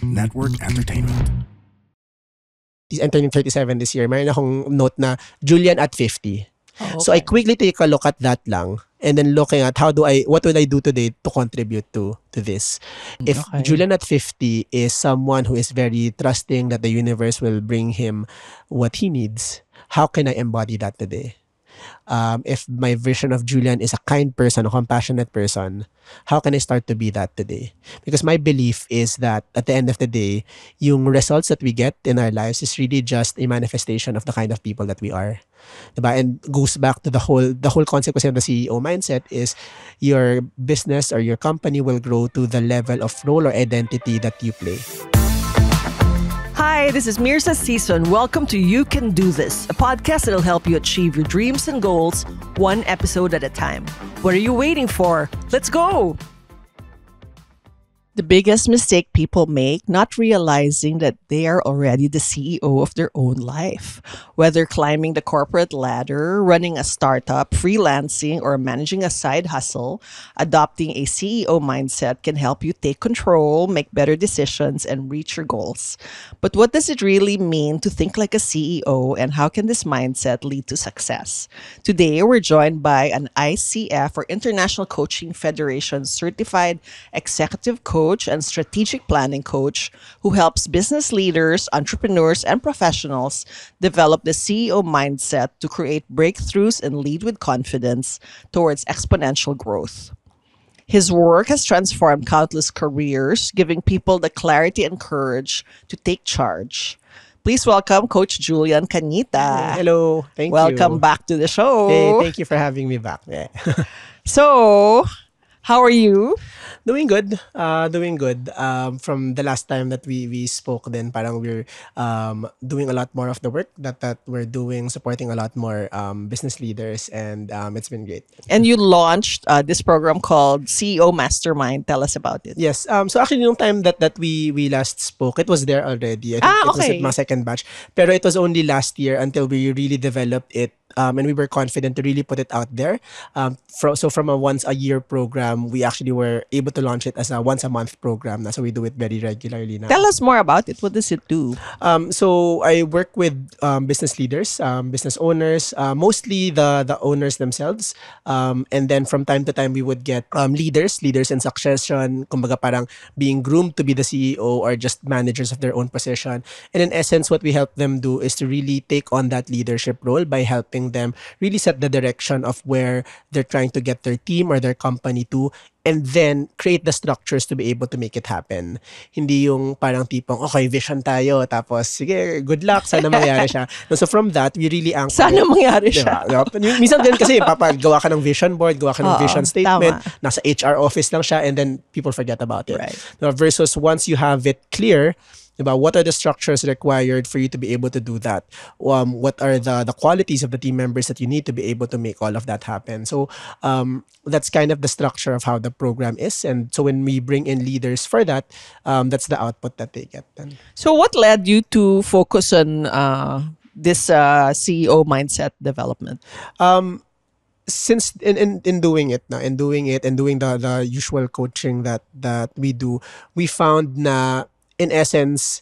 Network Entertainment. I'm turning 37 this year. Mayroon akong note na Julian at 50. Oh, So I quickly take a look at that lang and then looking at what will I do today to contribute to this. If Okay. Julian at 50 is someone who is very trusting that the universe will bring him what he needs, how can I embody that today? If my vision of Julian is a kind person, a compassionate person, how can I start to be that today? Because my belief is that at the end of the day, yung results that we get in our lives is really just a manifestation of the kind of people that we are. Diba? And goes back to the whole concept kasi of the CEO mindset is your business or your company will grow to the level of role or identity that you play. Hi, this is Mirza Season. Welcome to You Can Do This, a podcast that'll help you achieve your dreams and goals one episode at a time. What are you waiting for? Let's go! The biggest mistake people make, not realizing that they are already the CEO of their own life. Whether climbing the corporate ladder, running a startup, freelancing, or managing a side hustle, adopting a CEO mindset can help you take control, make better decisions, and reach your goals. But what does it really mean to think like a CEO, and how can this mindset lead to success? Today, we're joined by an ICF, or International Coaching Federation certified executive coach and strategic planning coach who helps business leaders, entrepreneurs, and professionals develop the CEO mindset to create breakthroughs and lead with confidence towards exponential growth. His work has transformed countless careers, giving people the clarity and courage to take charge. Please welcome Coach Julian Cañita. Hello. Thank you. Welcome back to the show. Hey, thank you for having me back. Yeah. So, how are you? Doing good. Doing good. From the last time that we spoke then parang we're doing a lot more of the work that we're doing, supporting a lot more business leaders, and it's been great. And you launched this program called CEO Mastermind. Tell us about it. Yes. So actually yung time that we last spoke, it was there already. I think it was okay. at my second batch. Pero it was only last year until we really developed it. And we were confident to really put it out there. So from a once a year program, we actually were able to launch it as a once a month program. So we do it very regularly now. Tell us more about it. What does it do? So I work with business leaders, business owners, mostly the owners themselves. And then from time to time, we would get leaders in succession, kumbaga parang being groomed to be the CEO or just managers of their own position. And in essence, what we help them do is to really take on that leadership role by helping them really set the direction of where they're trying to get their team or their company to, and then create the structures to be able to make it happen. Hindi yung parang tipong, okay, vision tayo, tapos, sige, good luck, sana mangyari siya. So from that, we really anchor. Sana mangyari siya. Diba? Minsan din kasi, gawa ka ng vision board, gawa ka ng vision statement, tama. nasa HR office lang siya, and then people forget about it. Right. Versus once you have it clear, diba, what are the structures required for you to be able to do that? What are the qualities of the team members that you need to be able to make all of that happen? So that's kind of the structure of how the program is. And so when we bring in leaders for that, that's the output that they get then. So what led you to focus on this CEO mindset development? Since in doing it and doing the usual coaching that we do, we found na in essence,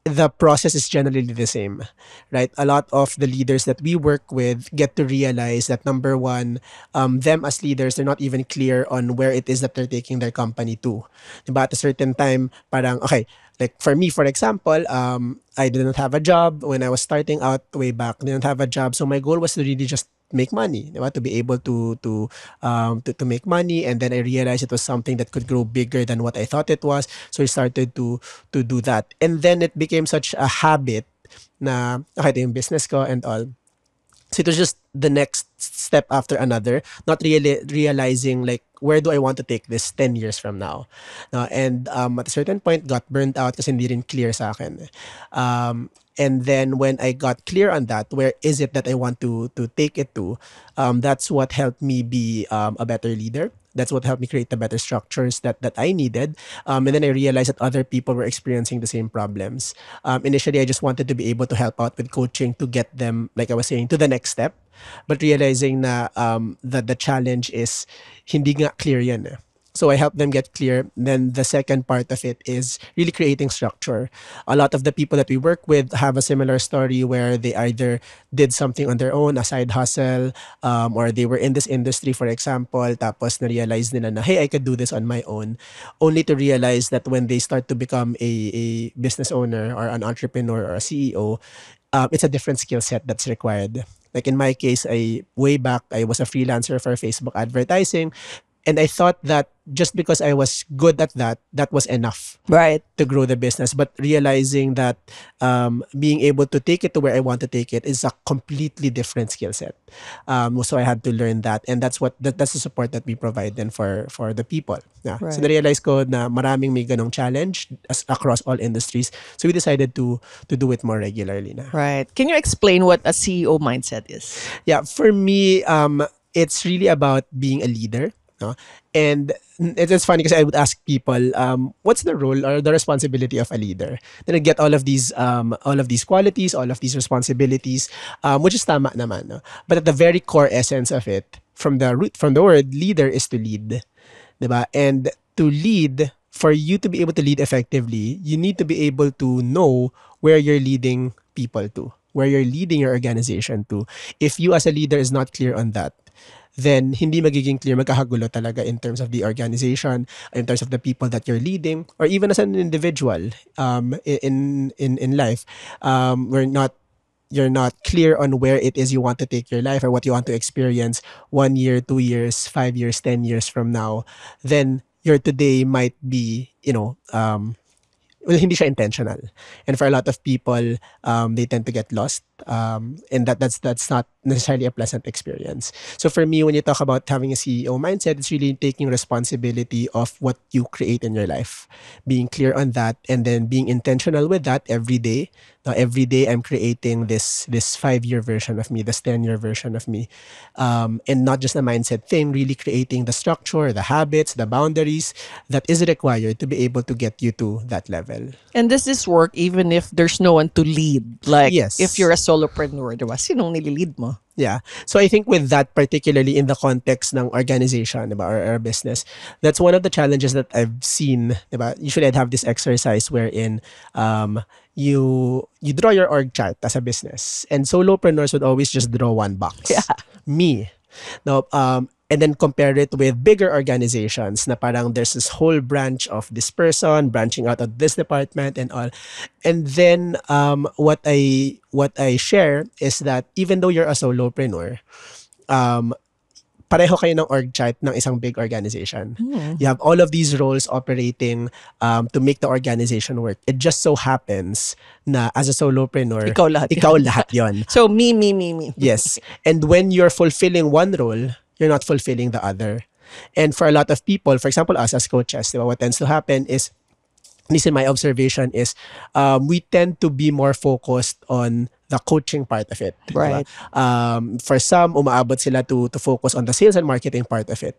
the process is generally the same, right? A lot of the leaders that we work with get to realize that number one, them as leaders, they're not even clear on where it is that they're taking their company to. Diba? At a certain time, parang, okay, like for me, for example, I didn't have a job when I was starting out way back. Didn't have a job, so my goal was to really just make money, diba? To be able to make money, and then I realized it was something that could grow bigger than what I thought it was. So I started to do that, and then it became such a habit na okay, ito yung business ko and all. So it was just the next step after another, not really realizing like where do I want to take this 10 years from now. And at a certain point, got burnt out kasi hindi rin clear sa akin. And then when I got clear on that, where is it that I want to take it to, that's what helped me be a better leader. That's what helped me create the better structures that I needed. And then I realized that other people were experiencing the same problems. Initially, I just wanted to be able to help out with coaching to get them, like I was saying, to the next step. But realizing na that the challenge is hindi nga clear yan. So I help them get clear. Then the second part of it is really creating structure. A lot of the people that we work with have a similar story where they either did something on their own, a side hustle, or they were in this industry, for example, tapos na-realize nila na, hey, I could do this on my own. Only to realize that when they start to become a business owner or an entrepreneur or a CEO, it's a different skill set that's required. Like in my case, way back I was a freelancer for Facebook advertising, and I thought that just because I was good at that, that was enough Right. to grow the business. But realizing that being able to take it to where I want to take it is a completely different skill set. So I had to learn that, and that's the support that we provide then for the people. Yeah. So Right. na-realize ko na maraming may ganong challenge across all industries. So we decided to do it more regularly na. Right. Can you explain what a CEO mindset is? Yeah, for me, it's really about being a leader. No? And it's funny because I would ask people, what's the role or the responsibility of a leader? Then I get all of these qualities, all of these responsibilities, which is tama naman. No? But at the very core essence of it, from the word leader, is to lead, diba? And to lead, for you to be able to lead effectively, you need to be able to know where you're leading people to, where you're leading your organization to. If you as a leader is not clear on that, then hindi magiging clear, magkakagulo talaga in terms of the organization, in terms of the people that you're leading, or even as an individual in life. You're not clear on where it is you want to take your life or what you want to experience 1 year, 2 years, 5 years, 10 years from now, then your today might be, well, hindi siya intentional. And for a lot of people, they tend to get lost. And that's not necessarily a pleasant experience. So for me, when you talk about having a CEO mindset, it's really taking responsibility of what you create in your life. Being clear on that, and then being intentional with that every day. Now, every day I'm creating this 5-year version of me, this 10-year version of me. And not just a mindset thing, really creating the structure, the habits, the boundaries that is required to be able to get you to that level. And does this work even if there's no one to lead? Like, Yes. if you're a solopreneur, diba? Sinong nililid mo? Yeah. So I think with that, particularly in the context ng organization, diba, or business, that's one of the challenges that I've seen. Diba? Usually I'd have this exercise wherein you draw your org chart as a business, and solopreneurs would always just draw one box. Yeah. Me. Now, and then compare it with bigger organizations na parang there's this whole branch of this person branching out of this department and all. And then what I share is that even though you're a solopreneur, pareho kayo ng org chart ng isang big organization. You have all of these roles operating to make the organization work. It just so happens na as a solopreneur, Ikaw lahat yun. ikaw lahat yon. So, me. Yes. And when you're fulfilling one role, you're not fulfilling the other. And for a lot of people, for example, us as coaches, diba, what tends to happen is, at least in my observation, is we tend to be more focused on the coaching part of it. diba? Right. For some, umaabot sila to focus on the sales and marketing part of it.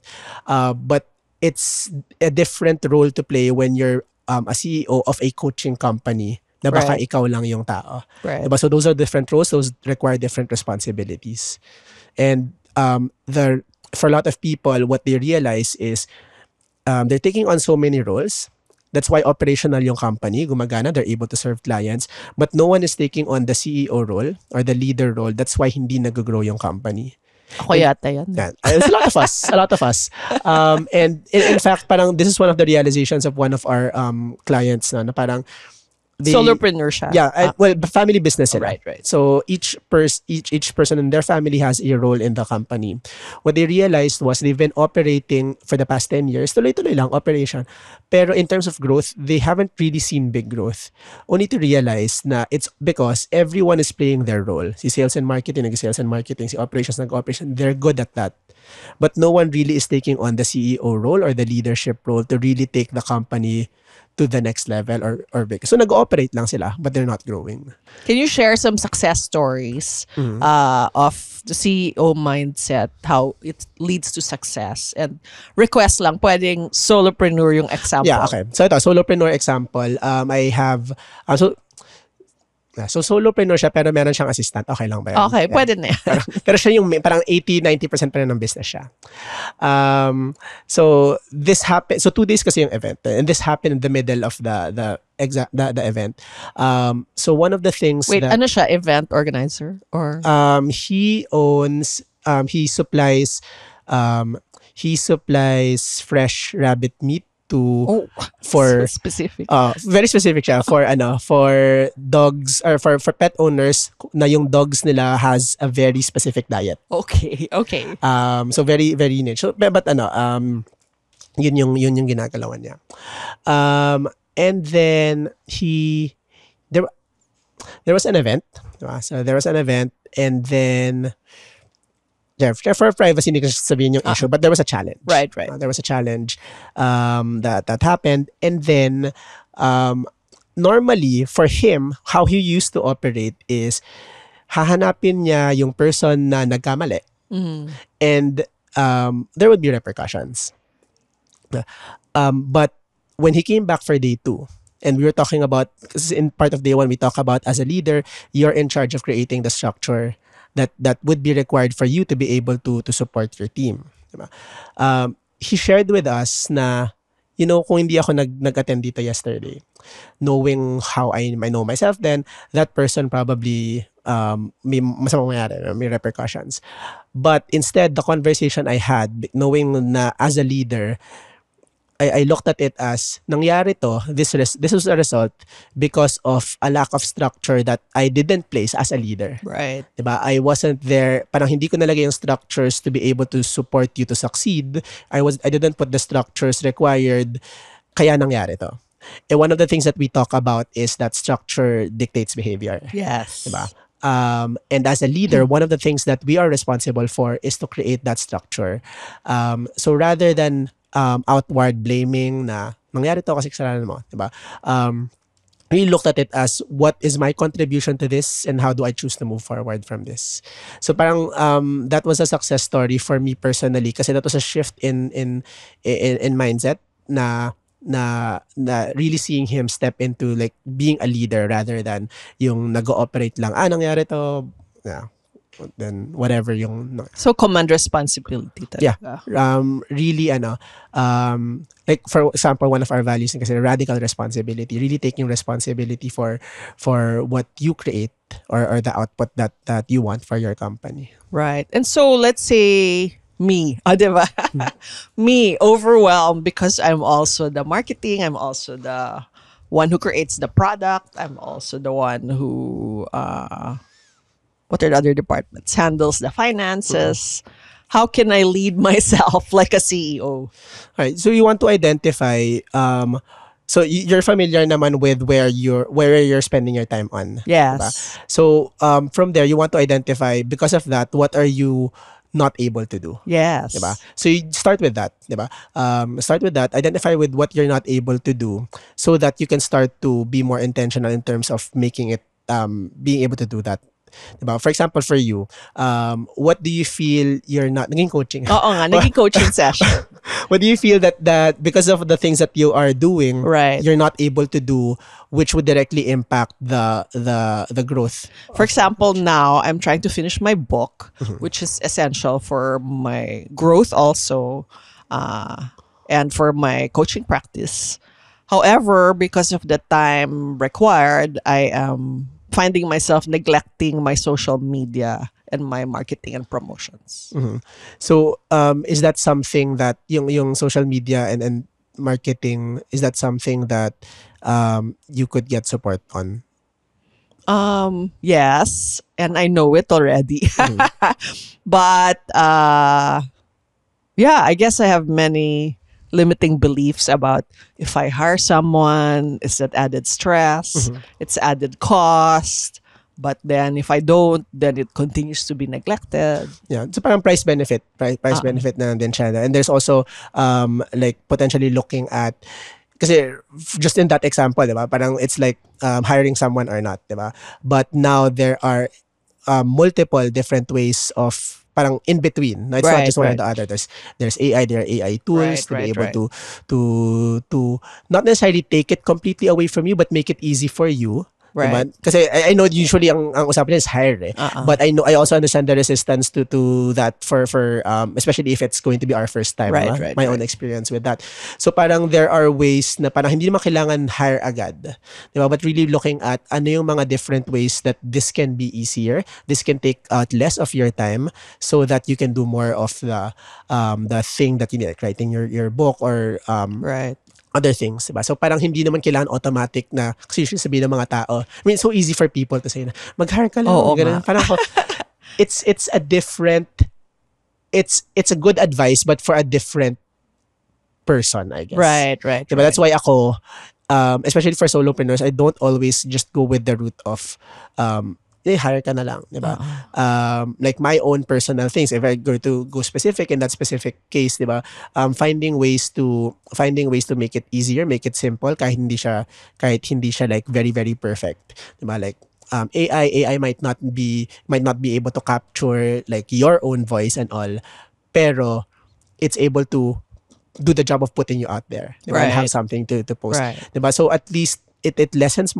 But it's a different role to play when you're a CEO of a coaching company na baka Right. ikaw lang yung tao. Right. Diba? So those are different roles. Those require different responsibilities. And for a lot of people, what they realize is they're taking on so many roles. That's why operational yung company, gumagana, they're able to serve clients. But no one is taking on the CEO role or the leader role. That's why hindi nag-grow yung company. Ako yata yan. Yeah. It's a lot of us. A lot of us. And in fact, parang this is one of the realizations of one of our clients na parang Solopreneur siya. yeah, well, family business sila. Right. So each person in their family has a role in the company. What they realized was they've been operating for the past 10 years, tuloy-tuloy lang operation. Pero in terms of growth, they haven't really seen big growth. Only to realize na it's because everyone is playing their role. Si sales and marketing, nag-sales and marketing. Si operations, nag-operation. They're good at that. But no one really is taking on the CEO role or the leadership role to really take the company to the next level or big. So nag-ooperate lang sila, but they're not growing. Can you share some success stories of the CEO mindset, how it leads to success? And request lang, pwedeng solopreneur yung example. Yeah, okay. So ito, solopreneur example. I have, so So solopreneur siya pero meron siyang assistant. Okay lang ba yun? Okay, Yeah. pwede na yan. Pero siya yung parang 80-90% pa rin ng business siya. So this happened. So 2 days kasi yung event, and this happened in the middle of the event. So one of the things Wait, that ano siya? Event organizer? Or he owns he supplies fresh rabbit meat to so for specific. very specific siya for dogs or for pet owners na yung dogs nila has a very specific diet. Okay. So very very niche. So, but yun yung ginagalawan niya. And then there was an event. Diba? So there was an event, and then for privacy, hindi ko sabihin yung issue, but there was a challenge. Right. There was a challenge that happened, and then normally for him, how he used to operate is hahanapin niya yung person na nagkamali, and there would be repercussions. But when he came back for day 2, and we were talking about, because in part of day 1, we talk about as a leader, you're in charge of creating the structure that would be required for you to be able to support your team. Diba? He shared with us na, kung hindi ako nag-attend dito yesterday, knowing how I know myself, then that person probably may masamang mangyari, may repercussions. But instead, the conversation I had, knowing na as a leader, I looked at it as, nangyari to, this was a result because of a lack of structure that I didn't place as a leader. Right. Diba? I wasn't there, parang hindi ko nalagay yung structures to be able to support you to succeed. I didn't put the structures required, kaya nangyari to. And one of the things that we talk about is that structure dictates behavior. Yes. Diba? And as a leader, one of the things that we are responsible for is to create that structure. So rather than outward blaming na nangyari to kasi kasalanan mo, diba? We looked at it as, what is my contribution to this and how do I choose to move forward from this? So parang that was a success story for me personally kasi that was a shift in mindset na really seeing him step into like being a leader rather than yung nag-ooperate lang, nangyari to, then whatever yung So command responsibility talaga. really like for example, one of our values is radical responsibility, really taking responsibility for what you create or the output that you want for your company. Right. And so let's say me, diba? Me, overwhelmed because I'm also the marketing, I'm also the one who creates the product, I'm also the one who what are the other departments? Handles the finances. How can I lead myself like a CEO? Right. So you want to identify so you're familiar naman with where you're spending your time on. Yes. Diba? So from there you want to identify, because of that, what are you not able to do? Yes. Diba? So you start with that, diba? Start with that, identify with what you're not able to do so that you can start to be more intentional in terms of making it being able to do that. Diba? For example, for you, what do you feel you're not naging coaching? Oo nga, naging coaching session. What do you feel that because of the things that you are doing, right, you're not able to do, which would directly impact the growth? For example, now I'm trying to finish my book, which is essential for my growth also, and for my coaching practice. However, because of the time required, I am finding myself neglecting my social media and my marketing and promotions. So, is that something that yung social media and marketing, is that something that you could get support on? Yes, and I know it already. But yeah, I guess I have many limiting beliefs about if I hire someone, is that added stress, it's added cost, but then if I don't, then it continues to be neglected. Yeah, so parang price benefit na lang din siya. And there's also like potentially looking at, kasi just in that example, diba? Parang it's like hiring someone or not, diba? But now there are multiple different ways of parang in between. No, it's not just one or the other. There's AI, there are AI tools to be able to not necessarily take it completely away from you, but make it easy for you Right. Kasi I know usually ang usapan niya is hire eh. But I also understand the resistance to that for especially if it's going to be our first time. Right, Diba? right, My own right. experience with that. So parang there are ways na parang hindi naman kailangan hire agad. Diba? But really looking at ano yung mga different ways that this can be easier. This can take less of your time so that you can do more of the thing that you need, like writing your book or Right. other things, diba? So parang hindi naman kailangan automatic na kasi usually sabihin ng mga tao. I mean, it's so easy for people to say na mag-hire ka lang. Oo Ganun. nga. Parang ako, it's a different it's a good advice but for a different person, I guess. Right, right. Diba? That's why ako especially for solopreneurs, I don't always just go with the route of hire ka na lang, diba? Like my own personal things, if I go to go specific in that specific case, diba? Finding ways to make it easier, make it simple kahit hindi siya like very very perfect, diba? Like AI might not be able to capture like your own voice and all, pero it's able to do the job of putting you out there, diba? And have Right. something to post, Right. diba? So at least it lessens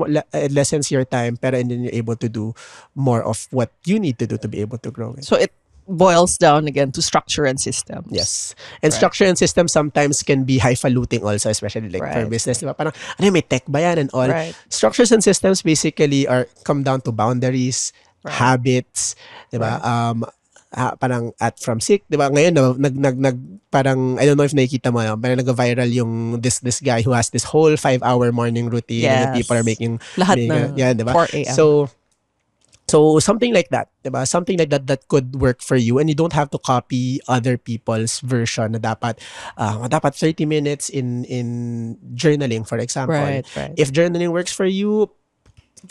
your time, pero and then you're able to do more of what you need to do to be able to grow it. So it boils down again to structure and systems. Yes. And Right. structure and system sometimes can be highfalutin also, especially like for Right. business. Diba? Parang, may tech ba yan and all. Right. Structures and systems basically come down to boundaries, Right. habits, diba? Parang from sick, diba? Ngayon, parang, I don't know if nakikita mo, parang nag-viral yung this guy who has this whole 5-hour morning routine and then Yes. people are making, Lahat na yan, diba? 4 a.m. So something like that, diba? Something like that could work for you, and you don't have to copy other people's version na dapat 30 minutes in journaling, for example. Right, right. If journaling works for you,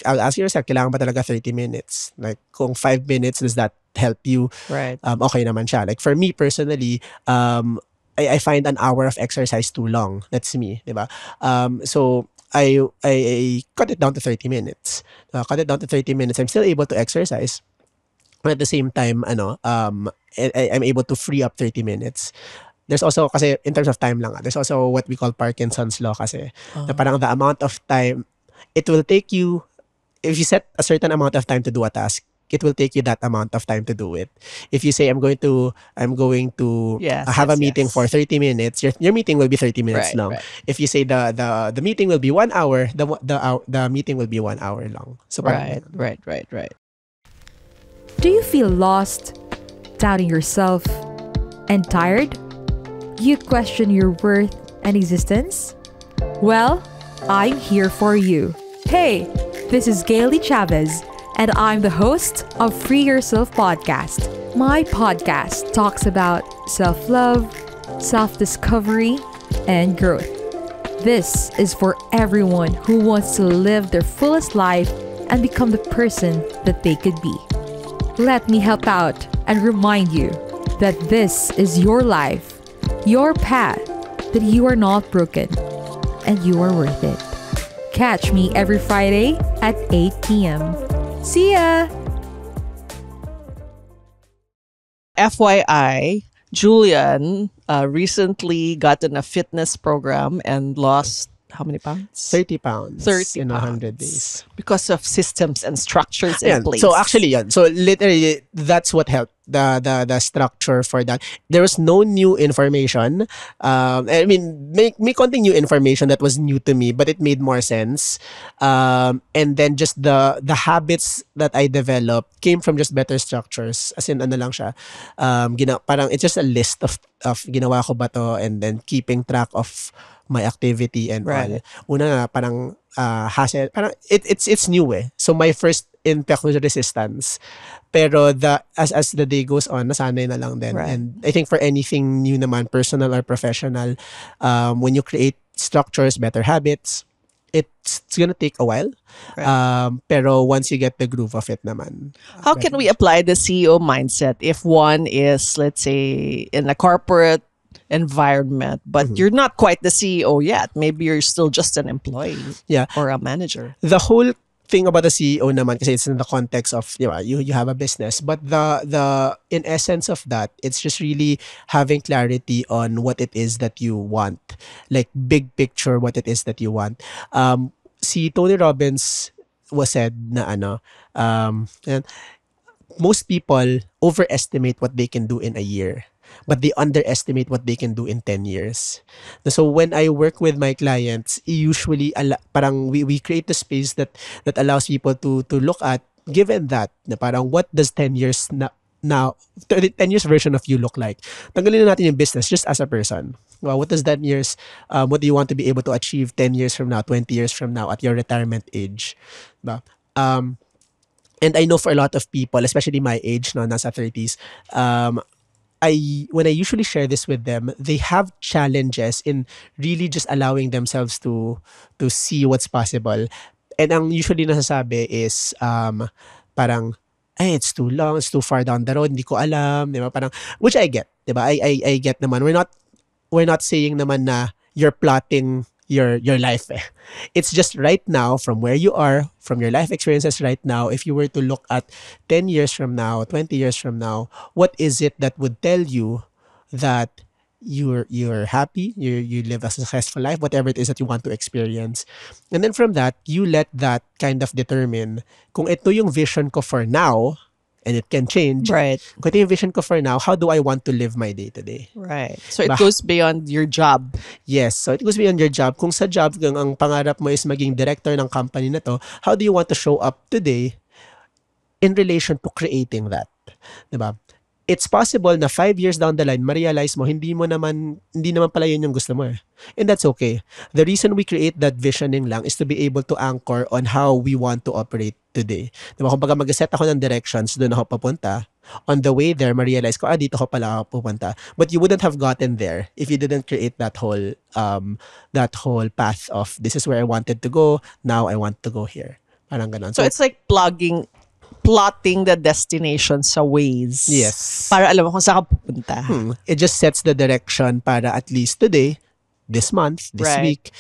I'll ask yourself, kailangan ba talaga 30 minutes? Like kung 5 minutes, does that help you? Right. Okay naman siya. Like for me personally, I find an hour of exercise too long. That's me, diba? So I cut it down to 30 minutes. I'm still able to exercise. But at the same time, I'm able to free up 30 minutes. There's also, kasi in terms of time lang, there's also what we call Parkinson's law kasi. Na parang the amount of time, it will take you, if you set a certain amount of time to do a task, it will take you that amount of time to do it. If you say I'm going to Yes, have a yes, meeting yes. for 30 minutes, your meeting will be 30 minutes Right, long. right. If you say the meeting will be 1 hour, the meeting will be 1 hour long. So parang Right. Do you feel lost, doubting yourself, and tired? You question your worth and existence? Well, I'm here for you. Hey, this is Gailey Chavez, and I'm the host of Free Yourself Podcast. My podcast talks about self-love, self-discovery, and growth. This is for everyone who wants to live their fullest life and become the person that they could be. Let me help out and remind you that this is your life, your path, that you are not broken, and you are worth it. Catch me every Friday at 8 p.m. See ya! FYI, Julian recently got in a fitness program and lost how many pounds? 30 pounds 30 in 100 pounds. days. Because of systems and structures in Ayan. place. So actually, so literally, that's what helped the structure for that. There was no new information. I mean, may konting new information that was new to me, but it made more sense. And then just the habits that I developed came from just better structures. As in, ano lang siya, parang it's just a list of ginawa ko ba to, and then keeping track of my activity and Right. all. Una nga, parang hassle, parang it's new eh. So my first impact was resistance. Pero as the day goes on, nasanay na lang din. Right. And I think for anything new naman, personal or professional, when you create structures, better habits, it's gonna take a while. Right. Pero once you get the groove of it naman. How can we apply the CEO mindset if one is, let's say, in a corporate environment, but you're not quite the CEO yet? Maybe you're still just an employee Yeah. or a manager. The whole thing about the CEO naman, kasi it's in the context of, you have a business, but the in essence of that, it's just really having clarity on what it is that you want, like big picture, what it is that you want. Si Tony Robbins was said na and most people overestimate what they can do in a year, but they underestimate what they can do in 10 years. So when I work with my clients, usually parang we create the space that allows people to look at, given that na parang what does 10 years now 10 years version of you look like. Tanggalin na natin yung business just as a person. Well, what does that years what do you want to be able to achieve 10 years from now, 20 years from now at your retirement age? Diba? And I know for a lot of people, especially my age, no, nasa 30s, when I usually share this with them, they have challenges in really just allowing themselves to see what's possible. And ang usually nasasabi is parang, it's too long, it's too far down the road, hindi ko alam, di ba? Parang, which I get, di ba? I get naman. We're not saying naman na you're plotting your life. It's just right now, from where you are, from your life experiences right now, if you were to look at 10 years from now, 20 years from now, what is it that would tell you that you're happy, you live a successful life, whatever it is that you want to experience. And then from that, you let that kind of determine kung ito yung vision ko for now, and it can change. Right. Kung ito yung vision ko for now, how do I want to live my day-to-day? Right. So it goes beyond your job. Yes. So it goes beyond your job. Kung sa job, kung ang pangarap mo is maging director ng company na to, how do you want to show up today in relation to creating that? Diba? It's possible na 5 years down the line, ma-realize mo, hindi naman pala yun yung gusto mo eh. And that's okay. The reason we create that visioning lang is to be able to anchor on how we want to operate today. Diba? Kung baga mag-set ako ng directions, doon ako papunta. On the way there, ma-realize ko, dito ko pala ako pupunta. But you wouldn't have gotten there if you didn't create that whole path of, this is where I wanted to go, now I want to go here. Parang ganon. So it's like plotting the destination sa ways. Yes. Para alam mo kung saan ka pupunta. It just sets the direction para at least today, this month, this Right. week,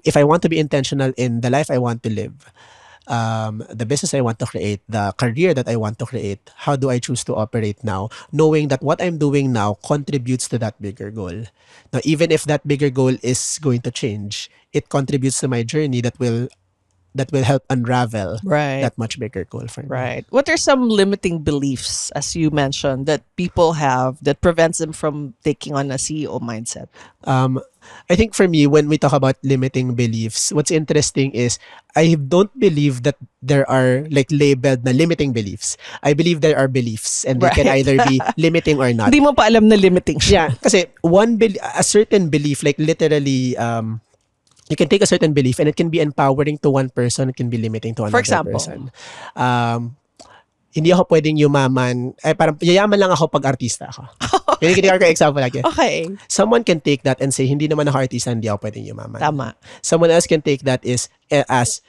if I want to be intentional in the life I want to live, the business I want to create, the career that I want to create, how do I choose to operate now, knowing that what I'm doing now contributes to that bigger goal. Now, even if that bigger goal is going to change, it contributes to my journey that will help unravel Right. that much bigger goal for me. Right. What are some limiting beliefs, as you mentioned, that people have that prevents them from taking on a CEO mindset? I think for me, when we talk about limiting beliefs, what's interesting is I don't believe that there are like labeled na limiting beliefs. I believe there are beliefs and they can Right. either be limiting or not. Hindi mo pa alam na limiting siya. Yeah, kasi a certain belief, like literally, you can take a certain belief and it can be empowering to one person, it can be limiting to another For example? person. Hindi ako pwedeng yumaman, parang yayaman lang ako pag artista ako. Kinikita ko example like Okay. someone can take that and say, hindi naman ako artista, hindi ako pwedeng yumaman. Tama. Someone else can take that as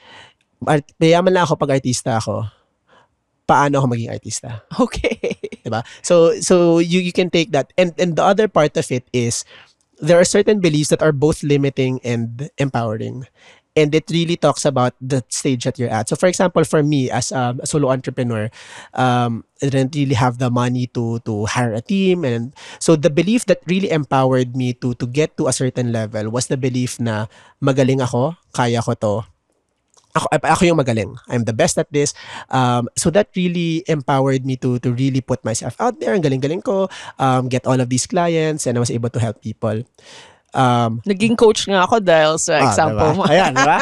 yayaman lang ako pag artista ako, paano ako maging artista? Okay. Diba? So you can take that. And the other part of it is, there are certain beliefs that are both limiting and empowering. And it really talks about the stage that you're at. So for example, for me as a solo entrepreneur, I didn't really have the money to hire a team. And so the belief that really empowered me to get to a certain level was the belief na magaling ako, kaya ko to. Ako yung magaling. I'm the best at this. So that really empowered me to really put myself out there. Ang galing-galing ko. Get all of these clients and I was able to help people. Naging coach nga ako dahil sa example diba? mo. Ayan, diba?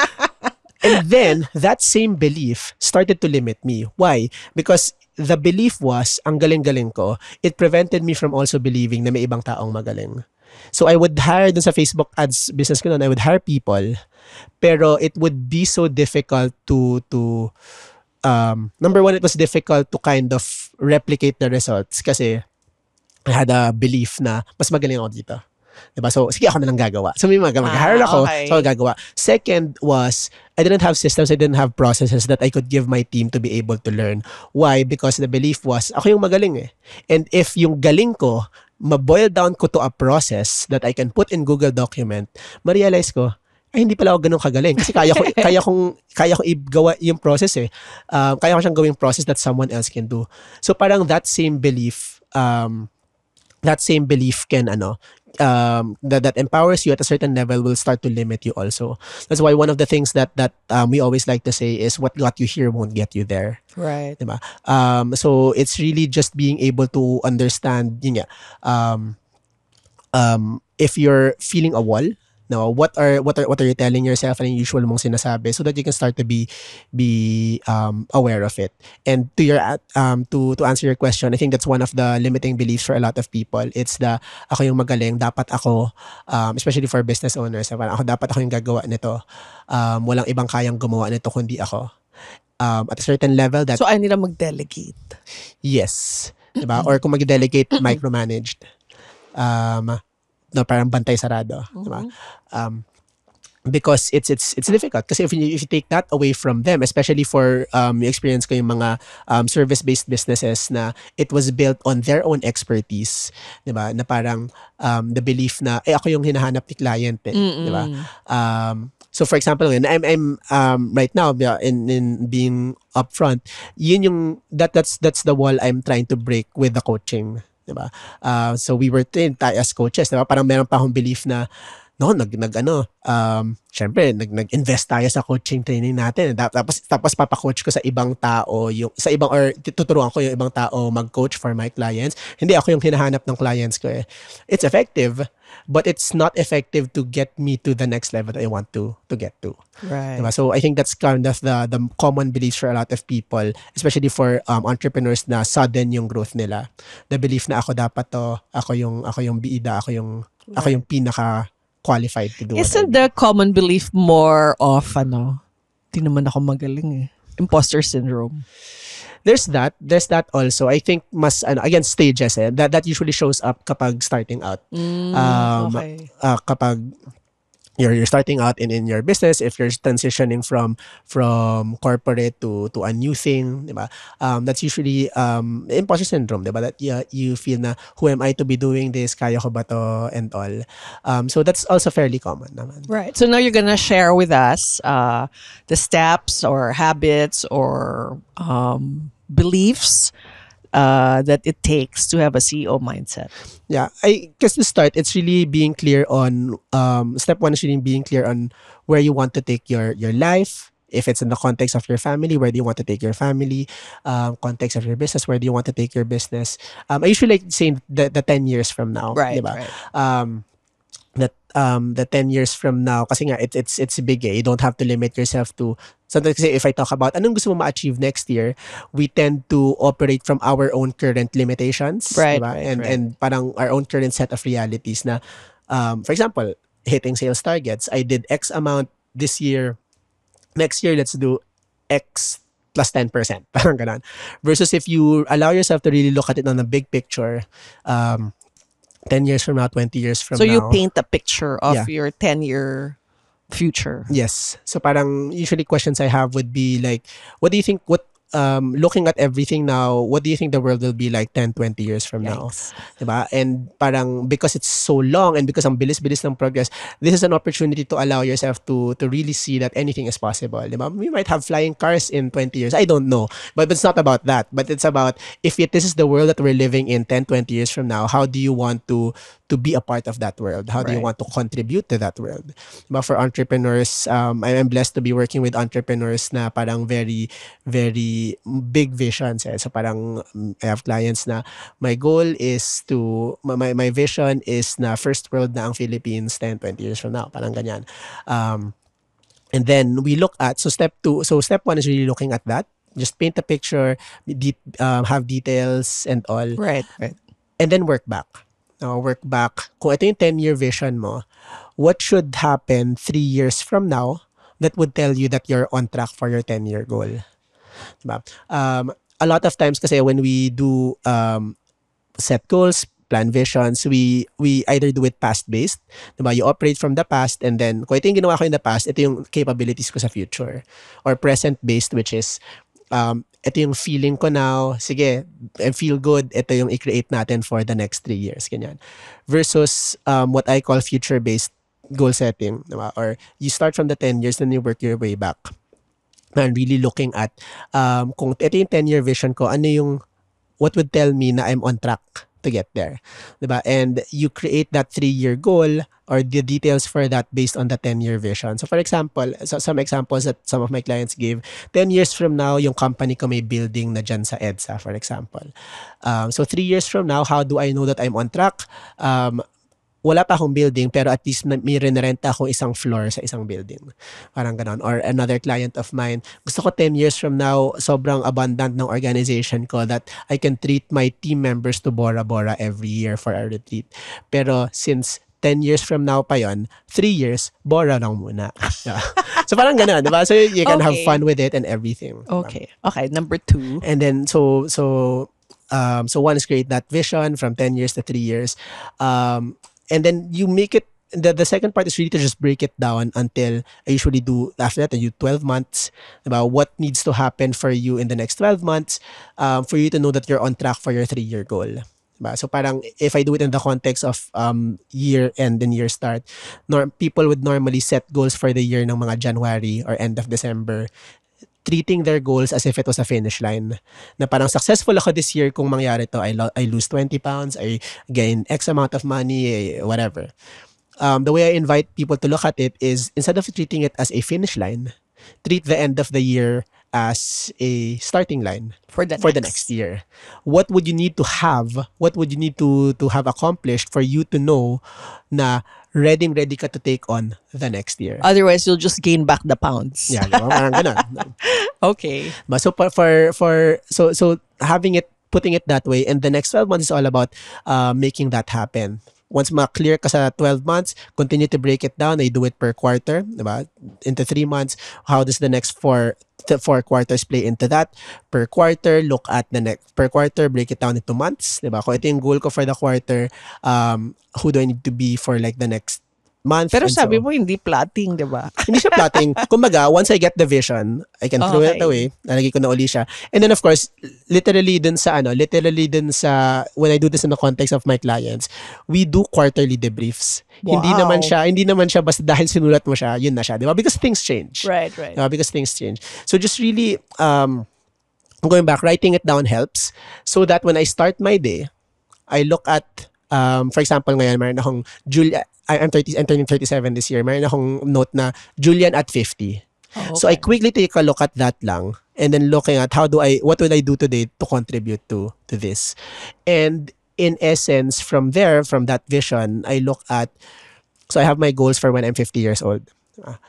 And then, that same belief started to limit me. Why? Because the belief was, ang galing-galing ko, it prevented me from also believing na may ibang taong magaling. So I would hire dun sa Facebook ads business ko noon, I would hire people, pero it would be so difficult to number one, it was difficult to kind of replicate the results kasi I had a belief na mas magaling ako dito. Diba? So, sige, ako na lang gagawa. So, may mag-hire ako, okay. so gagawa. Second was, I didn't have systems, I didn't have processes that I could give my team to be able to learn. Why? Because the belief was, ako yung magaling eh. And if yung galing ko, ma-boil down ko to a process that I can put in Google document, ma-realize ko, ay hindi pala ako ganun kagaling. Kasi kaya kong igawa yung process eh. Kaya ko siyang gawing process that someone else can do. So, parang that same belief, that same belief can that empowers you at a certain level will start to limit you also. That's why one of the things that we always like to say is what got you here won't get you there. Right. Diba? So it's really just being able to understand yun nga, if you're feeling a wall, no, what are you telling yourself and yung usual mong sinasabi so that you can start to be aware of it. And to your to answer your question, I think that's one of the limiting beliefs for a lot of people. It's the ako yung magaling, dapat ako, especially for business owners, parang dapat ako yung gagawa nito. Walang ibang kayang gumawa nito kundi ako. At a certain level that So, ayaw nila mag-delegate. yes, diba? Or kung mag-delegate, micromanaged. No, parang bantay sarado, diba? Because it's difficult kasi if you take that away from them, especially for yung experience ko yung mga service-based businesses na it was built on their own expertise, diba? Na parang the belief na ako yung hinahanap ni client, diba? So for example, I'm right now in being upfront, yun yung that's the wall I'm trying to break with the coaching, diba? So we were trained as coaches, diba? Parang meron pa akong belief na no, syempre nag-invest tayo sa coaching training natin. Tapos papakoach ko sa ibang tao, or tuturuan ko yung ibang tao mag-coach for my clients. Hindi ako yung hinahanap ng clients ko eh. It's effective, but it's not effective to get me to the next level that I want to get to. Right. Diba? So I think that's kind of the common beliefs for a lot of people, especially for entrepreneurs na sudden yung growth nila. The belief na ako dapat to, ako yung bida, ako yung pinaka qualified to do Isn't what I do. the common belief more of, di naman ako magaling eh. Imposter syndrome. There's that also. I think mas again stages that usually shows up kapag starting out. Okay. Kapag you're starting out in your business, if you're transitioning from corporate to a new thing, diba? That's usually imposter syndrome, diba? That you feel na who am I to be doing this, kaya ko ba to, and all. So that's also fairly common naman. Right. So now you're gonna share with us the steps or habits or beliefs that it takes to have a CEO mindset. Yeah, I guess to start, it's really being clear on step one is really being clear on where you want to take your life. If it's in the context of your family, where do you want to take your family? Context of your business, where do you want to take your business? I usually like saying the 10 years from now, Right. diba? Right. The 10 years from now, kasi nga it's big eh. You don't have to limit yourself to sometimes. Kasi if I talk about anong gusto mo ma-achieve next year, we tend to operate from our own current limitations, Right, diba? right, And parang our own current set of realities na for example, hitting sales targets. I did X amount this year. Next year, let's do X plus 10%. Parang ganun. Versus if you allow yourself to really look at it on a big picture, 10 years from now, 20 years from So now. you paint a picture of Yeah. your 10-year future. Yes. So parang usually questions I have would be like, what do you think, looking at everything now, what do you think the world will be like 10, 20 years from now? Yikes. Diba? And parang because it's so long and because ang bilis-bilis ng progress, this is an opportunity to allow yourself to really see that anything is possible. Diba? We might have flying cars in 20 years. I don't know. But it's not about that. But it's about if this is the world that we're living in 10, 20 years from now, how do you want to be a part of that world? How do you Right. want to contribute to that world? But for entrepreneurs, I'm blessed to be working with entrepreneurs na parang very, very big visions. Eh. So parang I have clients na my goal is to, my vision is na first world na ang Philippines 10, 20 years from now. Parang ganyan. And then we look at, so step one is really looking at that. Just paint a picture, have details and all. Right. Right. And then work back. Work back. Kung ito yung 10-year vision mo, what should happen 3 years from now that would tell you that you're on track for your 10-year goal? Diba? A lot of times kasi when we do set goals, plan visions, we either do it past-based. Diba? You operate from the past and then kung ito yung ginawa ko in the past, ito yung capabilities ko sa future. Or present-based, which is ito yung feeling ko now, sige, I feel good, ito yung i-create natin for the next 3 years, ganyan. Versus what I call future-based goal setting, diba? Or you start from the 10 years, then you work your way back. And really looking at kung ito yung 10-year vision ko, ano yung, what would tell me na I'm on track to to get there. Diba? And you create that 3-year goal or the details for that based on the 10-year vision. So for example, some examples that some of my clients give, 10 years from now, yung company ko may building na dyan sa EDSA, for example. So 3 years from now, how do I know that I'm on track? Wala pa akong building pero at least may rinrenta akong isang floor sa isang building. Parang ganon. Or another client of mine, gusto ko 10 years from now, sobrang abundant ng organization ko that I can treat my team members to Bora Bora every year for a retreat. Pero since 10 years from now pa yon, 3 years, Bora lang muna. Yeah. So parang ganon, diba? So you can have fun with it and everything. Okay. Okay, number 2. And then so one is create that vision from 10 years to 3 years. And then you make it, the second part is really to just break it down until I usually do, after that, I do 12 months about what needs to happen for you in the next 12 months for you to know that you're on track for your 3-year goal. Diba? So parang if I do it in the context of year end and year start, people would normally set goals for the year ng mga January or end of December, treating their goals as if it was a finish line. Na parang successful ako this year kung mangyari to, I lose 20 pounds, I gain X amount of money, whatever. The way I invite people to look at it is instead of treating it as a finish line, treat the end of the year as a starting line For the next year. What would you need to have? What would you need to have accomplished for you to know na ready ka to take on the next year? Otherwise, you'll just gain back the pounds. Yeah, diba? Parang ganun. Okay. But so so having it, putting it that way, and the next 12 months is all about making that happen. Once ma-clear ka sa 12 months, continue to break it down. I do it per quarter, diba? Into 3 months. How does the next four quarters play into that? Per quarter, look at the next, per quarter, break it down into months, diba? Kung ito yung goal ko for the quarter, who do I need to be for like the next month? Pero And sabi so, mo, hindi plotting, di ba? hindi siya plotting. Kumbaga, once I get the vision, I can throw it Okay. away. Nalagay ko na uli siya. And then of course, literally dun sa when I do this in the context of my clients, we do quarterly debriefs. Wow. Hindi naman siya basta dahil sinulat mo siya, yun na siya, di ba? Because things change. Right. Because things change. So just really going back, writing it down helps so that when I start my day, I look at for example, ngayon, meron akong Julia. I'm turning 37 this year. Meron akong note na Julian at 50. Oh, So I quickly take a look at that lang and then looking at what would I do today to contribute to this. And in essence, from that vision, I look at, so I have my goals for when I'm 50 years old.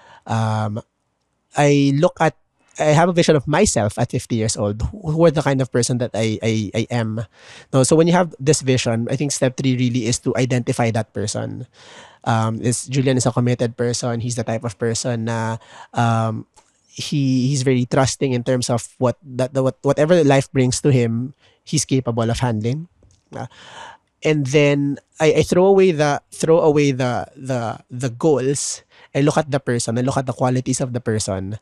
I have a vision of myself at 50 years old. Who are the kind of person that I am? No, so when you have this vision, I think step 3 really is to identify that person. Julian is a committed person. He's the type of person na he's very trusting in terms of whatever life brings to him, he's capable of handling. And then I throw away the goals. I look at the person. I look at the qualities of the person.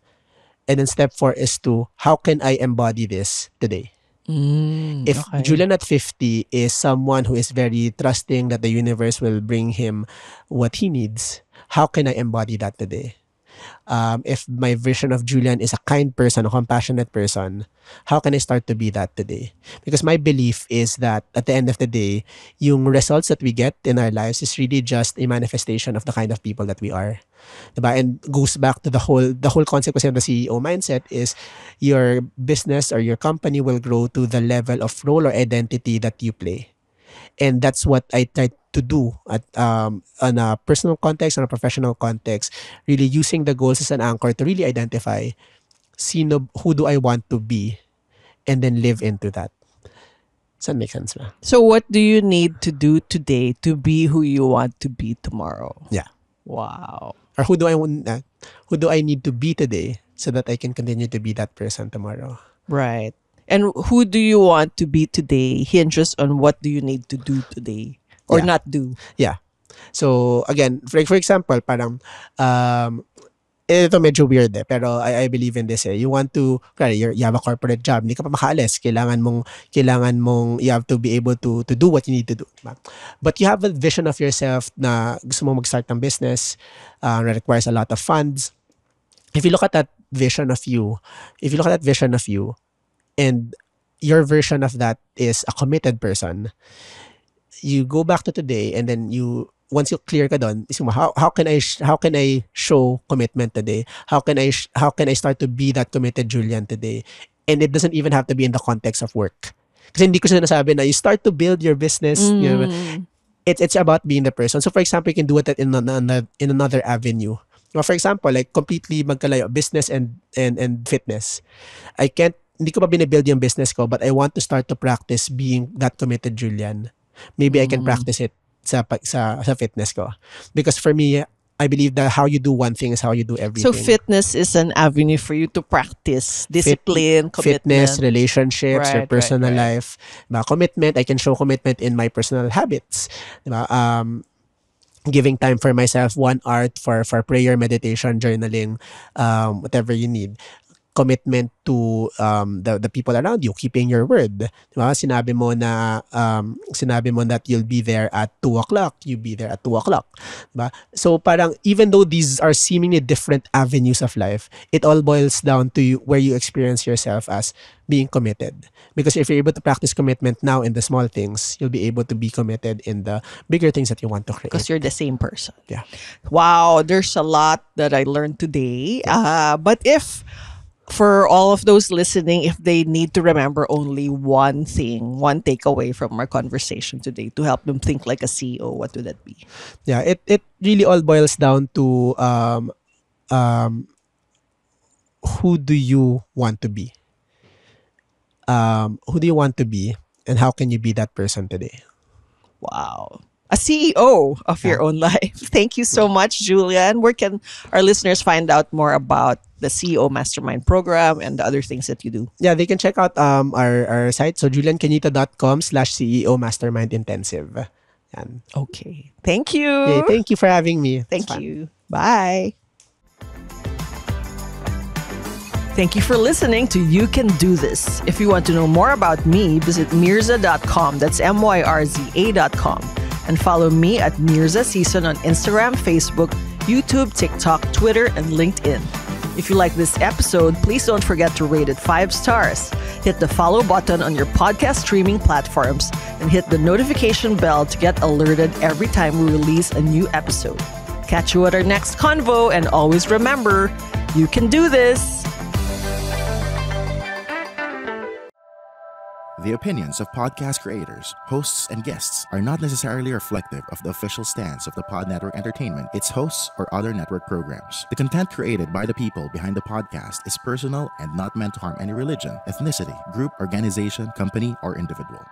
And then step 4 is to, how can I embody this today? If Okay. Julian at 50 is someone who is very trusting that the universe will bring him what he needs, how can I embody that today? If my vision of Julian is a kind person, a compassionate person, how can I start to be that today? Because my belief is that at the end of the day, yung results that we get in our lives is really just a manifestation of the kind of people that we are. Diba? And goes back to the whole concept kasi of the CEO mindset is your business or your company will grow to the level of role or identity that you play. And that's what I try to do at on a personal context, on a professional context, really using the goals as an anchor to really identify who do I want to be and then live into that. Does that make sense? Ba? So what do you need to do today to be who you want to be tomorrow? Yeah. Wow. Or who do I need to be today so that I can continue to be that person tomorrow? Right. And who do you want to be today hinges on what do you need to do today or Yeah. not do. Yeah. So again, for example, parang ito medyo weird pero I believe in this You want to, you have a corporate job, hindi ka pa makaalis, kailangan mong you have to be able to do what you need to do. Diba? But you have a vision of yourself na gusto mo mag-start ng business, that requires a lot of funds. If you look at that vision of you, and your version of that is a committed person, you go back to today, and then once you clear ka doon, isip mo, how can I show commitment today? How can I start to be that committed Julian today? And it doesn't even have to be in the context of work. Kasi hindi ko sinasabi na you start to build your business, you know, it's about being the person. So for example, you can do it in another avenue. Well, for example, like completely magkalayo, business and fitness. Hindi ko pa binibuild yung business ko, but I want to start to practice being that committed Julian. Maybe I can practice it sa fitness ko. Because for me, I believe that how you do one thing is how you do everything. So fitness is an avenue for you to practice discipline, commitment. Fitness, relationships, your Right, personal right. life. Diba? Commitment, I can show commitment in my personal habits. Diba? Giving time for myself, 1 hour for prayer, meditation, journaling, whatever you need. Commitment to the people around you, keeping your word. Diba? Sinabi mo that you'll be there at 2 o'clock, you'll be there at 2 o'clock. Diba? So parang even though these are seemingly different avenues of life, it all boils down to where you experience yourself as being committed. Because if you're able to practice commitment now in the small things, you'll be able to be committed in the bigger things that you want to create. Because you're the same person. Yeah. Wow, there's a lot that I learned today. But if for all of those listening, if they need to remember only one thing, one takeaway from our conversation today to help them think like a CEO, what would that be? Yeah, it really all boils down to who do you want to be? Who do you want to be, and how can you be that person today? Wow. A CEO of your own life. Thank you so much, Julian. Where can our listeners find out more about the CEO Mastermind program and the other things that you do? Yeah, they can check out our site. So juliancanito.com/CEO Mastermind Intensive. Yan. Okay. Thank you. Okay, thank you for having me. It's Thank fun. you. Bye. Thank you for listening to You Can Do This. If you want to know more about me, visit Mirza.com. That's MYRZA.com. And follow me at Mirza Season on Instagram, Facebook, YouTube, TikTok, Twitter, and LinkedIn. If you like this episode, please don't forget to rate it 5 stars. Hit the follow button on your podcast streaming platforms and hit the notification bell to get alerted every time we release a new episode. Catch you at our next convo, and always remember, you can do this. The opinions of podcast creators, hosts, and guests are not necessarily reflective of the official stance of the Pod Network Entertainment, its hosts, or other network programs. The content created by the people behind the podcast is personal and not meant to harm any religion, ethnicity, group, organization, company, or individual.